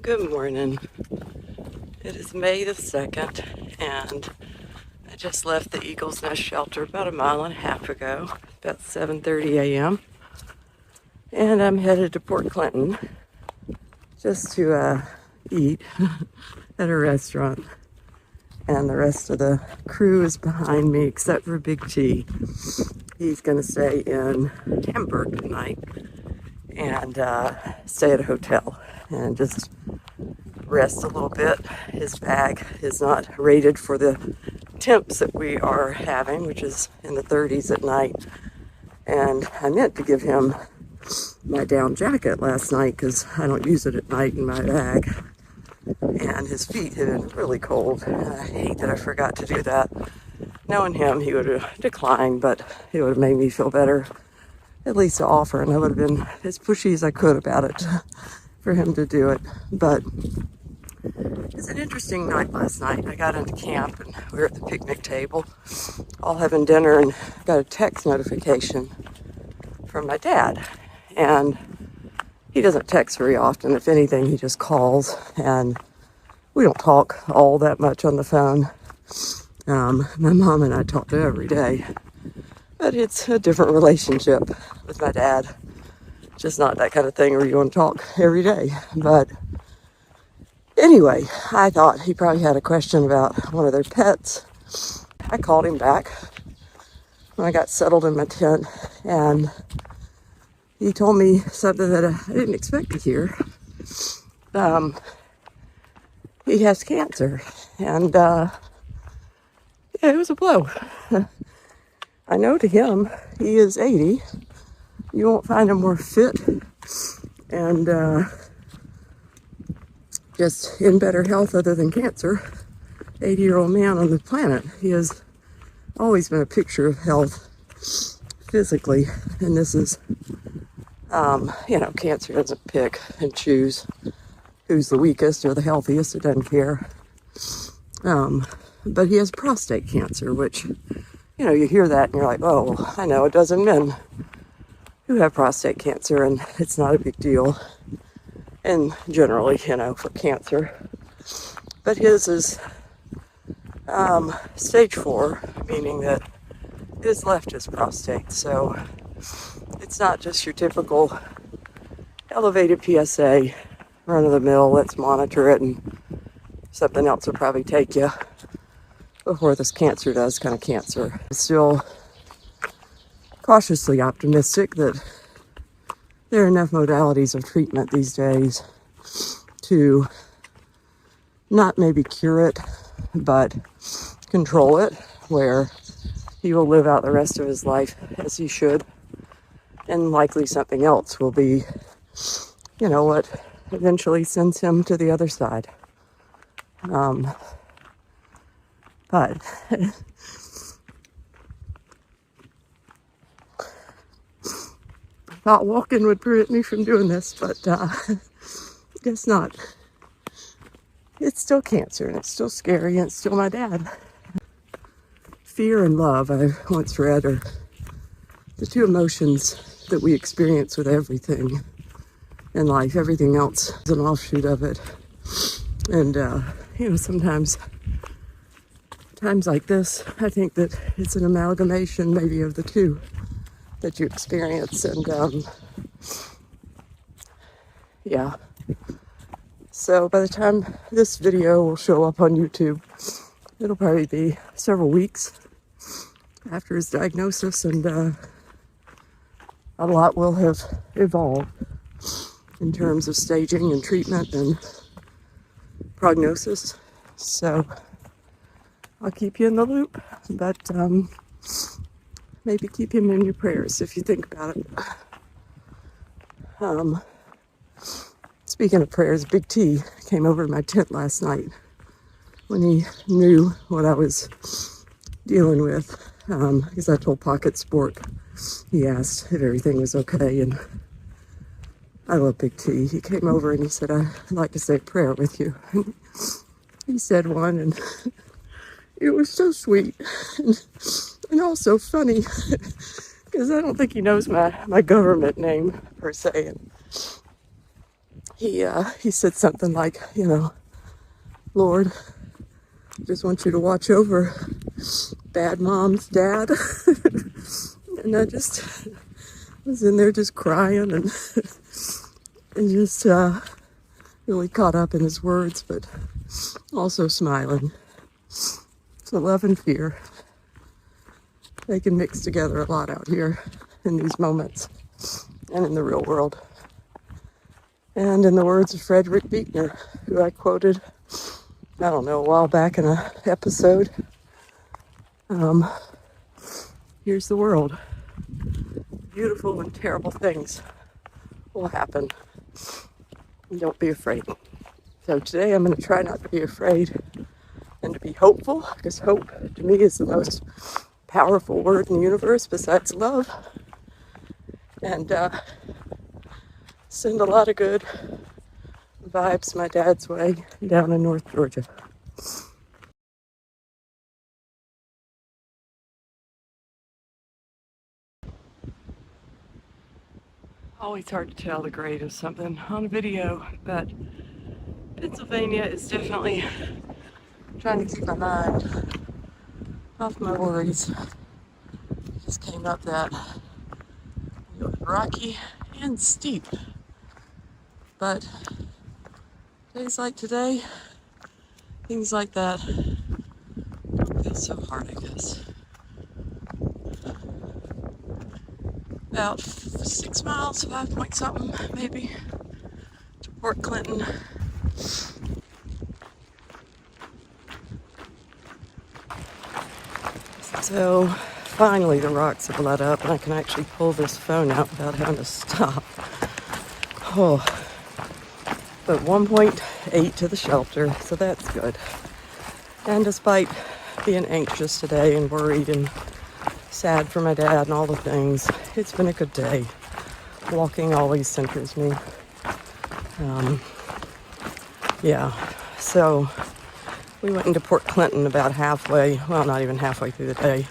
Good morning. It is May the 2nd, and I just left the Eagle's Nest shelter about a mile and a half ago, about 7:30 a.m. And I'm headed to Port Clinton just to eat at a restaurant. And the rest of the crew is behind me except for Big T. He's going to stay in Hamburg tonight and stay at a hotel and just rest a little bit. His bag is not rated for the temps that we are having, which is in the 30s at night. And I meant to give him my down jacket last night because I don't use it at night in my bag. And his feet had been really cold. And I hate that I forgot to do that. Knowing him, he would have declined, but it would have made me feel better, at least to offer. And I would have been as pushy as I could about it for him to do it. But it's an interesting night last night. I got into camp and we were at the picnic table, all having dinner, and got a text notification from my dad. And he doesn't text very often. If anything, he just calls, and we don't talk all that much on the phone. My mom and I talk to every day, but it's a different relationship with my dad. Just not that kind of thing where you want to talk every day. But anyway, I thought he probably had a question about one of their pets. I called him back when I got settled in my tent, and he told me something that I didn't expect to hear. He has cancer, and yeah, it was a blow. I know to him, he is 80. You won't find him more fit and just in better health other than cancer. 80-year-old man on the planet. He has always been a picture of health physically, and this is, cancer doesn't pick and choose who's the weakest or the healthiest. It doesn't care. But he has prostate cancer, which, you hear that and you're like, oh, well, I know a dozen men who have prostate cancer, and it's not a big deal. And generally, for cancer. But his is stage 4, meaning that his left is prostate. So it's not just your typical elevated PSA, run of the mill, let's monitor it, and something else will probably take you before this cancer does kind of cancer. Still cautiously optimistic that there are enough modalities of treatment these days to not maybe cure it, but control it, where he will live out the rest of his life as he should, and likely something else will be, what eventually sends him to the other side. But thought walking would prevent me from doing this, but guess not. It's still cancer, and it's still scary, and it's still my dad. Fear and love, I once read, are the two emotions that we experience with everything in life. Everything else is an offshoot of it. And, sometimes times like this, I think that it's an amalgamation maybe of the two that you experience. And, yeah. So by the time this video will show up on YouTube, it'll probably be several weeks after his diagnosis, and a lot will have evolved in terms of staging and treatment and prognosis. So I'll keep you in the loop, but maybe keep him in your prayers if you think about it. Speaking of prayers, Big T came over to my tent last night when he knew what I was dealing with, because I told Pocket Sport. He asked if everything was okay, and I love Big T. He came over and he said, I'd like to say a prayer with you. And he said one, and it was so sweet and also funny, because I don't think he knows my government name per se. And he said something like, Lord, just want you to watch over bad mom's dad. And I just was in there just crying and just really caught up in his words, but also smiling. So love and fear, they can mix together a lot out here in these moments and in the real world. And in the words of Frederick Buechner, who I quoted, I don't know, a while back in an episode, here's the world. Beautiful and terrible things will happen. Don't be afraid. So today I'm going to try not to be afraid and to be hopeful, because hope to me is the most powerful word in the universe besides love. And send a lot of good vibes my dad's way down in North Georgia. Always hard to tell the grade of something on a video, but Pennsylvania is definitely trying to keep my mind off my worries. Just came up that it was rocky and steep, but days like today, things like that don't feel so hard, I guess. About 6 miles, 5 point something maybe, to Port Clinton. So finally the rocks have let up and I can actually pull this phone out without having to stop. Oh, but 1.8 to the shelter, so that's good. And despite being anxious today and worried and sad for my dad and all the things, it's been a good day. Walking always centers me. So we went into Port Clinton about halfway, well, not even halfway through the day,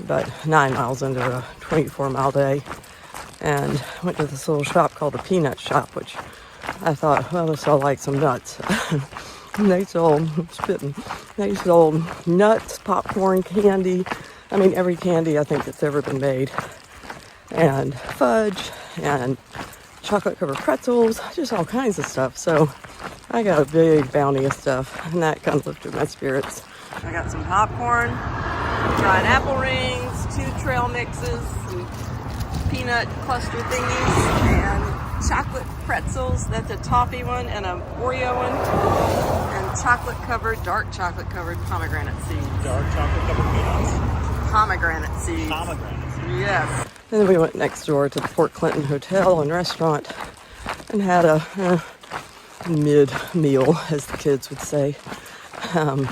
but 9 miles into a 24-mile day, and went to this little shop called the Peanut Shop, which I thought, well, this all like some nuts. They sold nuts, popcorn, candy. I mean, every candy I think that's ever been made. And fudge and chocolate covered pretzels, just all kinds of stuff. So I got a big bounty of stuff, and that kind of lifted my spirits. I got some popcorn, dried apple rings, 2 trail mixes, some peanut cluster thingies, and chocolate pretzels. That's a toffee one and an Oreo one, and dark chocolate covered pomegranate seeds. Dark chocolate covered peanuts. Pomegranate seeds. Pomegranate seeds. Yes. And then we went next door to the Port Clinton Hotel and Restaurant and had a mid-meal, as the kids would say. I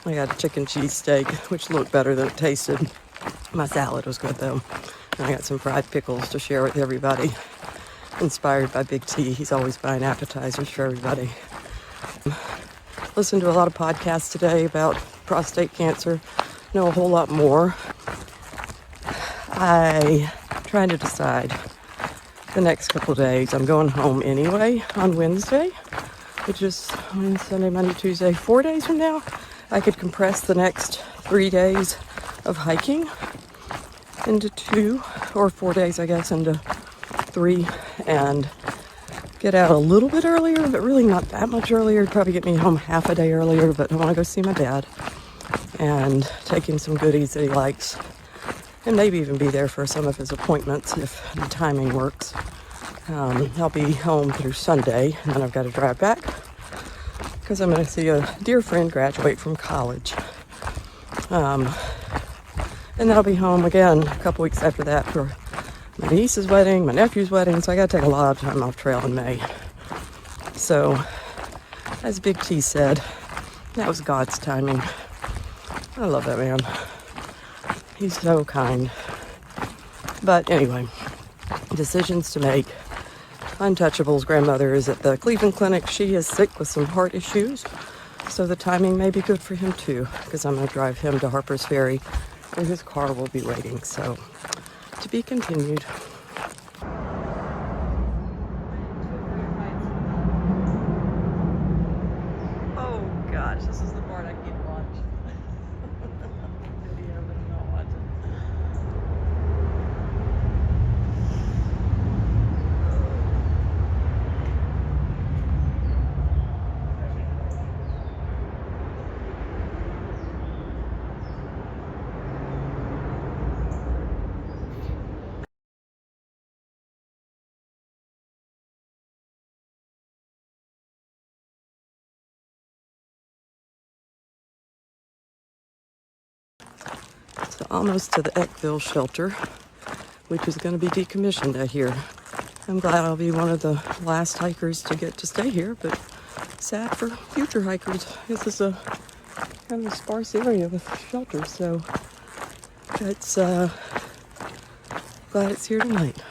got a chicken cheesesteak, which looked better than it tasted. My salad was good, though. And I got some fried pickles to share with everybody. Inspired by Big T. He's always buying appetizers for everybody. Listened to a lot of podcasts today about prostate cancer. Know a whole lot more. I trying to decide the next couple of days. I'm going home anyway on Wednesday, which is Sunday, Monday, Tuesday, 4 days from now. I could compress the next 3 days of hiking into 2, or 4 days, I guess, into 3, and get out a little bit earlier, but really not that much earlier. It'd probably get me home half a day earlier, but I want to go see my dad and take him some goodies that he likes, and maybe even be there for some of his appointments if the timing works. I'll be home through Sunday, and then I've got to drive back because I'm going to see a dear friend graduate from college. And then I'll be home again a couple weeks after that for my niece's wedding, my nephew's wedding, so I got to take a lot of time off trail in May. So, as Big T said, that was God's timing. I love that man. He's so kind. But anyway, decisions to make. Untouchable's grandmother is at the Cleveland Clinic. She is sick with some heart issues, so the timing may be good for him too, because I'm going to drive him to Harper's Ferry, where his car will be waiting. So, to be continued. gosh, this is the part I can't watch. Video, but I'm not watching. So almost to the Eckville shelter, which is going to be decommissioned, I hear. I'm glad I'll be one of the last hikers to get to stay here, but sad for future hikers. This is a kind of a sparse area with shelters, so it's glad it's here tonight.